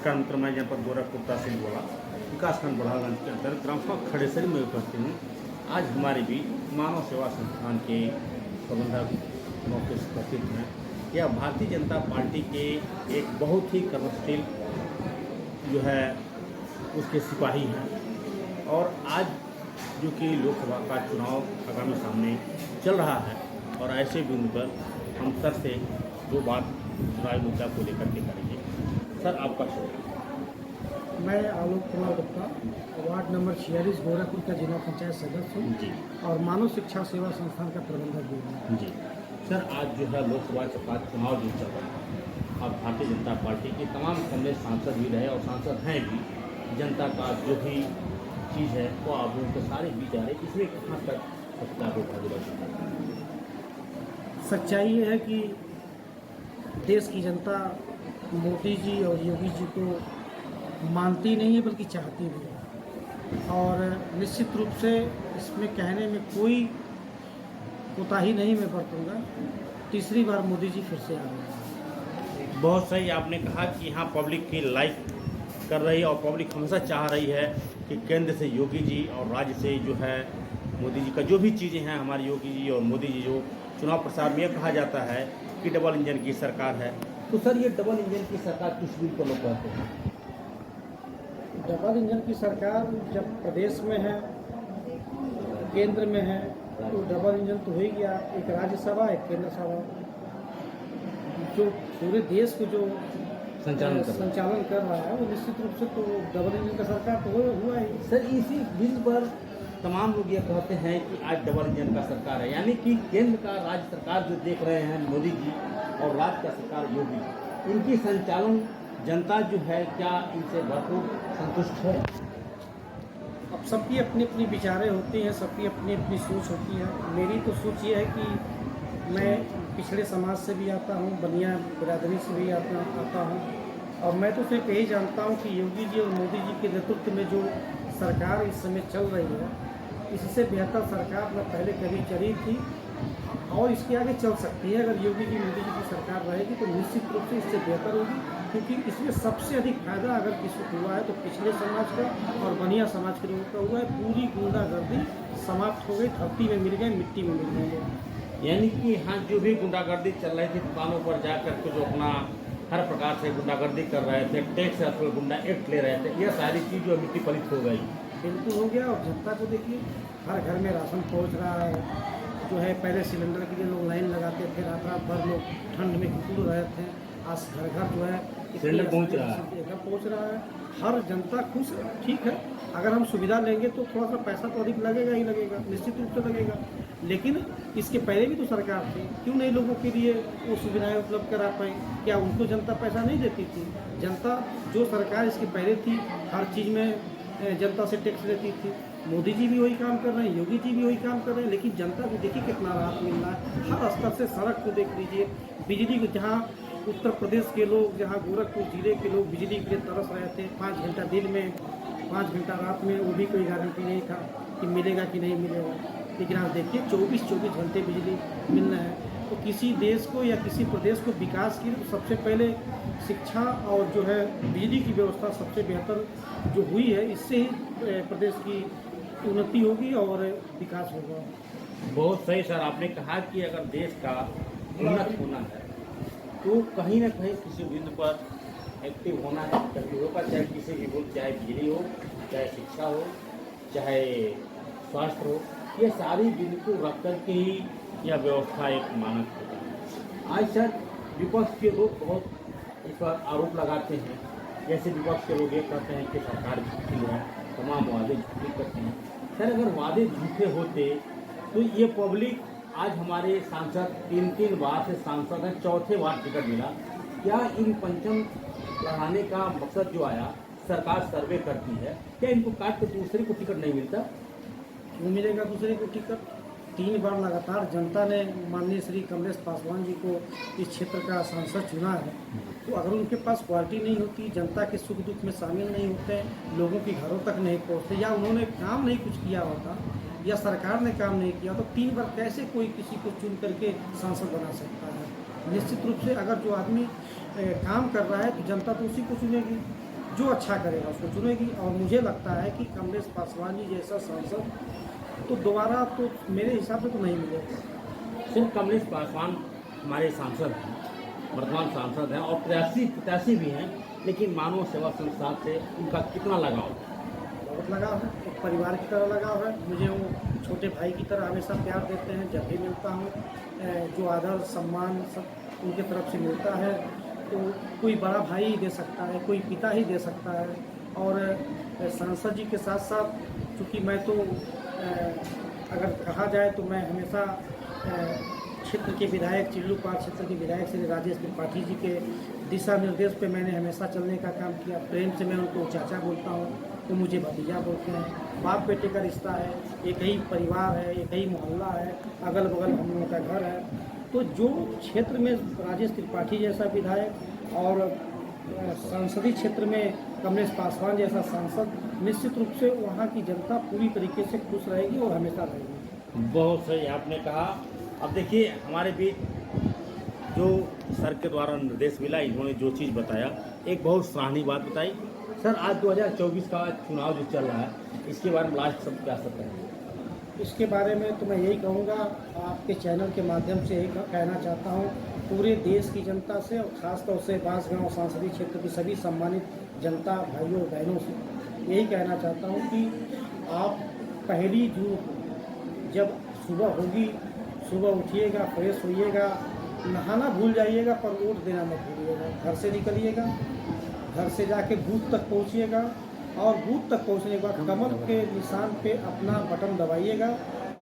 नमस्कार मित्र, मैं जनपद गोरखपुर तहसील बोला विकासखंड बढ़ागंज के अंतर्गत ग्राम सभा खड़ेसरी में उपस्थित हूँ। आज हमारे बीच मानव सेवा संस्थान के प्रबंधक मौके से उपस्थित हैं। यह भारतीय जनता पार्टी के एक बहुत ही कर्मशील जो है उसके सिपाही हैं और आज जो कि लोकसभा का चुनाव आगामी सामने चल रहा है और ऐसे बिंदु पर हम सर से दो बात चुनावी मुद्दा को लेकर के करेंगे। सर, आपका शुक्रिया। मैं आलोक कुमार गुप्ता, वार्ड नंबर 46 गोरखपुर का जिला पंचायत सदस्य हूँ जी और मानव शिक्षा सेवा संस्थान का प्रबंधक भी हूँ। जी सर, आज जो है लोकसभा का चुनाव जो चल रहा है और भारतीय जनता पार्टी के तमाम सम्मिलित सांसद भी रहे और सांसद हैं भी, जनता का जो भी चीज़ है वो आप लोगों के सारे बीच आ रहे, इसमें कहाँ तक सत्ता को भागीदारी? सच्चाई ये है कि देश की जनता मोदी जी और योगी जी को मानती नहीं है बल्कि चाहती भी है और निश्चित रूप से इसमें कहने में कोई कोताही नहीं मैं बरतूँगा। तीसरी बार मोदी जी फिर से आ रहे हैं। बहुत सही आपने कहा कि यहाँ पब्लिक की लाइक कर रही है और पब्लिक हमेशा चाह रही है कि केंद्र से योगी जी और राज्य से जो है मोदी जी का जो भी चीज़ें हैं, हमारे योगी जी और मोदी जी जो चुनाव प्रचार में कहा जाता है कि डबल इंजन की सरकार है। तो सर, ये डबल इंजन की सरकार किस बिल को लोग कहते हैं? डबल इंजन की सरकार जब प्रदेश में है, केंद्र में है, तो डबल इंजन तो हो ही गया। एक राज्यसभा, एक केंद्र सभा, जो पूरे देश को जो संचालन कर रहा है वो निश्चित रूप से तो डबल इंजन का सरकार तो हुआ ही। सर, इसी बिल पर तमाम लोग ये कहते हैं कि आज डबल इंजन का सरकार है, यानी कि केंद्र का राज्य सरकार जो देख रहे हैं मोदी जी और राज्य का सरकार योगी, इनकी संचालन जनता जो है क्या इनसे भरपूर संतुष्ट है? अब सबकी अपनी अपनी विचारें होती हैं, सबकी अपनी अपनी सोच होती है। मेरी तो सोच ये है कि मैं पिछड़े समाज से भी आता हूँ, बनिया बिरादरी से भी आता हूँ और मैं तो सिर्फ यही जानता हूँ कि योगी जी और मोदी जी के नेतृत्व में जो सरकार इस समय चल रही है, इससे बेहतर सरकार न पहले कभी चली थी और इसके आगे चल सकती है। अगर योगी जी मोदी जी की सरकार रहेगी तो निश्चित रूप से इससे बेहतर होगी, क्योंकि इसमें सबसे अधिक फायदा अगर किसी को हुआ है तो पिछले समाज का और बनिया समाज के लोगों का हुआ है। पूरी गुंडागर्दी समाप्त हो गई, धरती में मिल गए, मिट्टी में मिल गए। यानी कि यहाँ जो भी गुंडागर्दी चल रही थी, दुकानों पर जाकर के जो अपना हर प्रकार से गुंडागर्दी कर रहे थे, टैक्स अथवा गुंडा एक्ट ले रहे थे, यह सारी चीज़ जो मिट्टी पलित हो गई। बिल्कुल हो गया। और जनता को देखिए, हर घर में राशन पहुंच रहा है। जो है पहले सिलेंडर के लिए लोग लाइन लगाते थे, रात भर लोग ठंड में कुकुड़ रहे थे, आज घर घर जो है सिलेंडर पहुंच रहा है। हर जनता खुश है। ठीक है, अगर हम सुविधा लेंगे तो थोड़ा सा पैसा तो अधिक लगेगा ही लगेगा, निश्चित रूप से लगेगा, लेकिन इसके पहले भी तो सरकार थी, क्यों नहीं लोगों के लिए वो सुविधाएं उपलब्ध करा पाई? क्या उनको जनता पैसा नहीं देती थी? जनता जो सरकार इसके पहले थी हर चीज़ में जनता से टैक्स लेती थी। मोदी जी भी वही काम कर रहे हैं, योगी जी भी वही काम कर रहे हैं, लेकिन जनता को देखिए कितना राहत मिल रहा है। हर स्तर से सड़क को देख लीजिए, बिजली को, जहाँ उत्तर प्रदेश के लोग, जहाँ गोरखपुर जिले के लोग बिजली के लिए तरस रहे थे, 5 घंटा दिन में 5 घंटा रात में, वो भी कोई गारंटी नहीं था कि मिलेगा कि नहीं मिलेगा। लेकिन आप देखिए 24-24 घंटे बिजली मिल रहा है। तो किसी देश को या किसी प्रदेश को विकास के लिए तो सबसे पहले शिक्षा और जो है बिजली की व्यवस्था सबसे बेहतर जो हुई है, इससे ही प्रदेश की उन्नति होगी और विकास होगा। बहुत सही सर, आपने कहा कि अगर देश का उन्नत होना है तो कहीं ना कहीं किसी बिंदु पर एक्टिव होना है, क्योंकि होगा चाहे किसी भी मुल्क, चाहे बिजली हो, चाहे शिक्षा हो, चाहे स्वास्थ्य हो, ये सारी बिंदु को रख कर के ही यह व्यवस्था एक मानक होता है। आज सर विपक्ष के लोग बहुत इस पर आरोप लगाते हैं, जैसे विपक्ष के लोग ये कहते हैं कि सरकार झूठी है, तमाम वादे झूठे करते हैं। सर, अगर वादे झूठे होते तो ये पब्लिक, आज हमारे सांसद 3 बार से सांसद हैं, चौथे बार टिकट मिला, क्या इन पंचम बढ़ाने का मकसद जो आया, सरकार सर्वे करती है, क्या इनको काट के दूसरे को टिकट नहीं मिलता? क्यों मिलेगा दूसरे को टिकट? 3 बार लगातार जनता ने माननीय श्री कमलेश पासवान जी को इस क्षेत्र का सांसद चुना है, तो अगर उनके पास क्वालिटी नहीं होती, जनता के सुख दुख में शामिल नहीं होते, लोगों के घरों तक नहीं पहुँचते, या उन्होंने काम नहीं कुछ किया होता, या सरकार ने काम नहीं किया, तो 3 बार कैसे कोई किसी को चुन करके सांसद बना सकता है? निश्चित रूप से अगर जो आदमी काम कर रहा है तो जनता तो उसी को चुनेगी। जो अच्छा करेगा उसको चुनेगी। और मुझे लगता है कि कमलेश पासवान जी जैसा सांसद तो दोबारा तो मेरे हिसाब से तो नहीं मिलेगा। सिर्फ कमलेश पासवान हमारे सांसद हैं, वर्तमान सांसद हैं और प्रत्याशी भी हैं, लेकिन मानव सेवा संस्था से उनका कितना लगाव? बहुत लगाव है, एक परिवार की तरह लगाव है। मुझे वो छोटे भाई की तरह हमेशा प्यार देते हैं। जब भी मिलता हूँ जो आदर सम्मान सब उनके तरफ से मिलता है, तो कोई बड़ा भाई ही दे सकता है, कोई पिता ही दे सकता है। और सांसद जी के साथ साथ चूँकि मैं तो अगर कहा जाए तो मैं हमेशा क्षेत्र के विधायक चिल्लूपाल क्षेत्र के विधायक श्री राजेश त्रिपाठी जी के दिशा निर्देश पे मैंने हमेशा चलने का काम किया। प्रेम से मैं उनको चाचा बोलता हूँ, तो मुझे भतीजा बोलते हैं। बाप बेटे का रिश्ता है, एक ही परिवार है, एक ही मोहल्ला है, अगल बगल हम लोगों का घर है। तो जो क्षेत्र में राजेश त्रिपाठी जैसा विधायक और संसदीय क्षेत्र में कमलेश पासवान जैसा सांसद, निश्चित रूप से वहाँ की जनता पूरी तरीके से खुश रहेगी और हमेशा रहेगी। बहुत सही आपने कहा। अब देखिए हमारे बीच जो सर के द्वारा निर्देश मिला, इन्होंने जो चीज़ बताया, एक बहुत सराहनीय बात बताई। सर आज 2024 का चुनाव जो चल रहा है, इसके बारे में लास्ट सब क्या सकते हैं? इसके बारे में तो मैं यही कहूँगा, आपके चैनल के माध्यम से यही कहना चाहता हूँ पूरे देश की जनता से और ख़ासतौर से बांसगांव संसदीय क्षेत्र की सभी सम्मानित जनता भाइयों बहनों से यही कहना चाहता हूँ कि आप 1 जून जब सुबह होगी, सुबह उठिएगा, फ्रेश होइएगा, नहाना भूल जाइएगा पर वोट देना मत भूलिएगा। घर से निकलिएगा, घर से जाके बूथ तक पहुँचिएगा और बूथ तक पहुँचने के बाद कमल के निशान पे अपना बटन दबाइएगा